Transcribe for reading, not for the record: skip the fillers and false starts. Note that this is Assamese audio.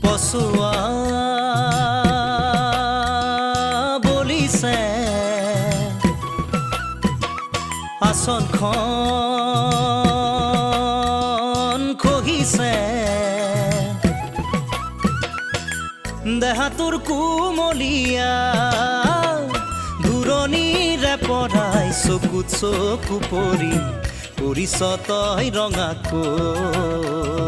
পচোৱা বলিছে আসনখন খহিছে দেহাটোৰ কুমলীয়া ঘূৰণিৰে পৰাই চকুত চকু পৰি পৰিছ তই ৰঙা কলা